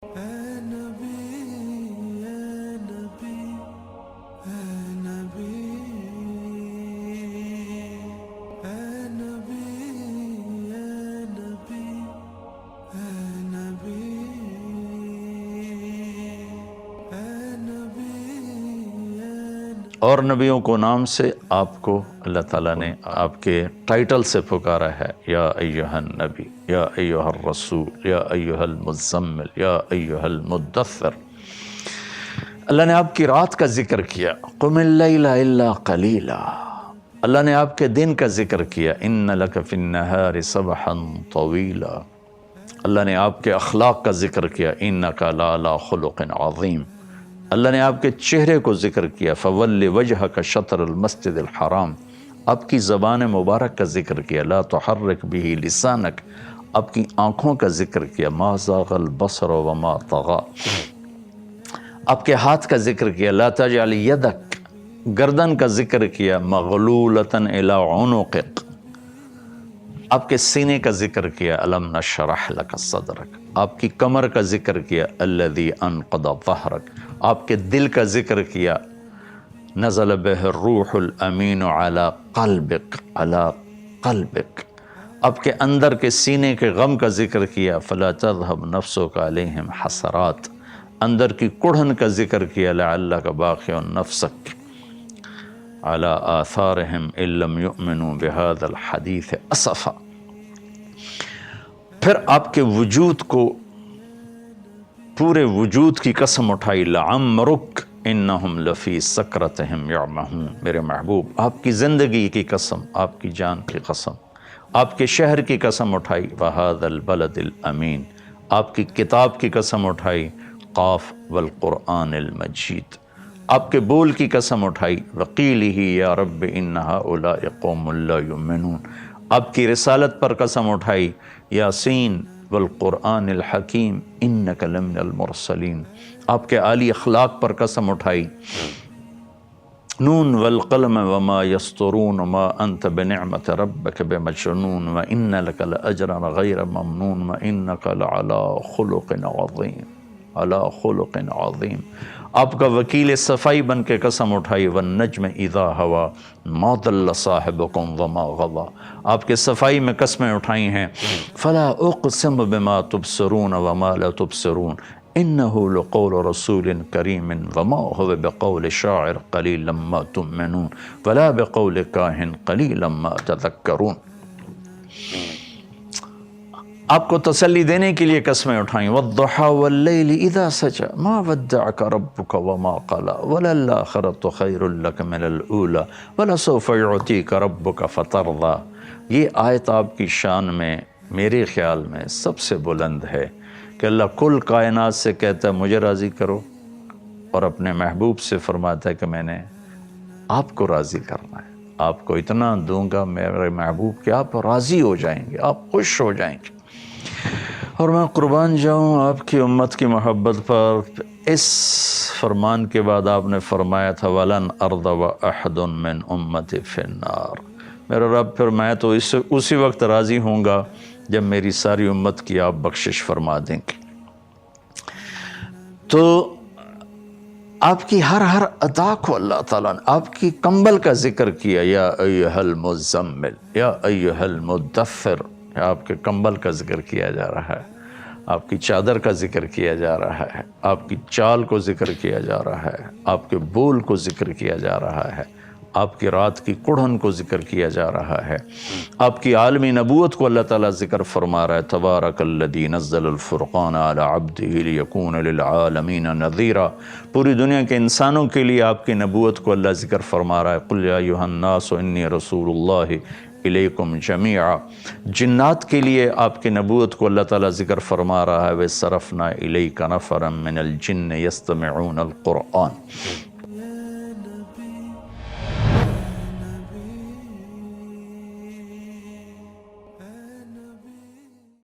اے نبی اے نبی اے نبی اے نبی اے نبی اے نبی اے نبی اور نبیوں کو نام سے آپ کو اللہ تعالیٰ نے آپ کے ٹائٹل سے پکارا ہے، یا ایہا النبی، یا ایہا الرسول، یا ایہا المزمل، یا ایہا المدثر۔ اللہ نے آپ کی رات کا ذکر کیا، قم اللیل الا قلیلا۔ اللہ نے آپ کے دن کا ذکر کیا، ان لک فی النہار سبحا طویلا۔ اللہ نے آپ کے اخلاق کا ذکر کیا، انک لعلی خلق عظیم۔ اللہ نے آپ کے چہرے کو ذکر کیا، فَوَلِّ وَجْهَكَ شَطْرَ الْمَسْجِدِ الْحَرَامِ۔ آپ کی زبان مبارک کا ذکر کیا، لَا تُحَرِّكْ بِهِ لِسَانَكَ۔ آپ کی آنکھوں کا ذکر کیا، مَا زَاغَ الْبَصَرُ وَمَا طَغَىٰ۔ آپ کے ہاتھ کا ذکر کیا، لَا تَجْعَلْ يَدَكَ۔ گردن کا ذکر کیا، مَغْلُولَةً إِلَىٰ عُنُقِكَ۔ آپ کے سینے کا ذکر کیا، أَلَمْ نَشْرَحْ لَكَ صَدْرَكَ۔ آپ کی کمر کا ذکر کیا، الَّذِي أَنقَضَ ظَهْرَكَ۔ آپ کے دل کا ذکر کیا، نزل بہ الروح الامین علی قلبک۔ آپ کے اندر کے سینے کے غم کا ذکر کیا، فلا تذهب نفسک علیہم حسرات۔ اندر کی کڑھن کا ذکر کیا، لعلک باخع نفسک علی آثارہم ان لم یؤمنوا بہذا الحدیث اسفا۔ پھر آپ کے وجود کو، پورے وجود کی قسم اٹھائی، لعمرک انہم لفی سکرتہم یعمہون۔ میرے محبوب، آپ کی زندگی کی قسم، آپ کی جان کی قسم، آپ کے شہر کی قسم اٹھائی، وہذا البلد الامین۔ آپ کی کتاب کی قسم اٹھائی، قاف والقرآن المجید۔ آپ کے بول کی قسم اٹھائی، وقیلہ یا رب ان ہؤلاء قوم لا یؤمنون۔ آپ کی رسالت پر قسم اٹھائی، یاسین والقرآن الحکیم انک لمن المرسلین۔ آپ کے عالی اخلاق پر قسم اٹھائی، نون والقلم وما یسطرون ما انت بنعمت ربک بمجنون وان لک لاجرا غیر ممنون وانک لعلی خلق عظیم، علی خلق عظیم۔ آپ کا وکیل صفائی بن کے قسم اٹھائی، والنجم اذا ہوا ما ضل صاحبکم وما غوی۔ آپ کے صفائی میں قسمیں اٹھائی ہیں، فلا اقسم بما تبصرون وما لا تبصرون انہ لقول رسول کریم وما هو بقول شاعر قلیلا ما تؤمنون ولا بقول کاہن قلیلا ما تذکرون۔ آپ کو تسلی دینے کے لیے قسمیں اٹھائیں، والضحی واللیل اذا سجى ما ودعك ربك وما قلى وللآخرة خیر لك من الاولى ولسوف يعطيك ربك فترضى۔ یہ آیت آپ کی شان میں میرے خیال میں سب سے بلند ہے کہ اللہ کل کائنات سے کہتا ہے مجھے راضی کرو، اور اپنے محبوب سے فرماتا ہے کہ میں نے آپ کو راضی کرنا ہے، آپ کو اتنا دوں گا میرے محبوب کہ آپ راضی ہو جائیں گے، آپ خوش ہو جائیں گے۔ اور میں قربان جاؤں آپ کی امت کی محبت پر۔ اس فرمان کے بعد آپ نے فرمایا تھا، وَلَنْ أَرْضَ وَأَحَدٌ مِّنْ أُمَّتِ فِي النَّارِ۔ میرا رب، پھر میں تو اسی وقت راضی ہوں گا جب میری ساری امت کی آپ بخشش فرما دیں گے۔ تو آپ کی ہر ادا کو اللہ تعالیٰ نے، آپ کی کمبل کا ذکر کیا، یا ایہا المزمل، یا ایہا المدثر۔ آپ کے کمبل کا ذکر کیا جا رہا ہے، آپ کی چادر کا ذکر کیا جا رہا ہے، آپ کی چال کو ذکر کیا جا رہا ہے، آپ کے بول کو ذکر کیا جا رہا ہے، آپ کی رات کی کڑھن کو ذکر کیا جا رہا ہے، آپ کی عالمی نبوت کو اللہ تعالیٰ ذکر فرما رہا ہے، تبارک الذی نزل الفرقان علی عبدہ لیکون للعالمین نذیرا۔ پوری دنیا کے انسانوں کے لیے آپ کی نبوت کو اللہ ذکر فرما رہا ہے، قل یا ایھا الناس انی رسول اللہ الیکم جمیعا۔ جنات کے لیے آپ کی نبوت کو اللہ تعالیٰ ذکر فرما رہا ہے، وَصَرَفْنَا إِلَيْكَ نَفَرًا مِّنَ الْجِنِّ يَسْتَمِعُونَ الْقُرْآنَ۔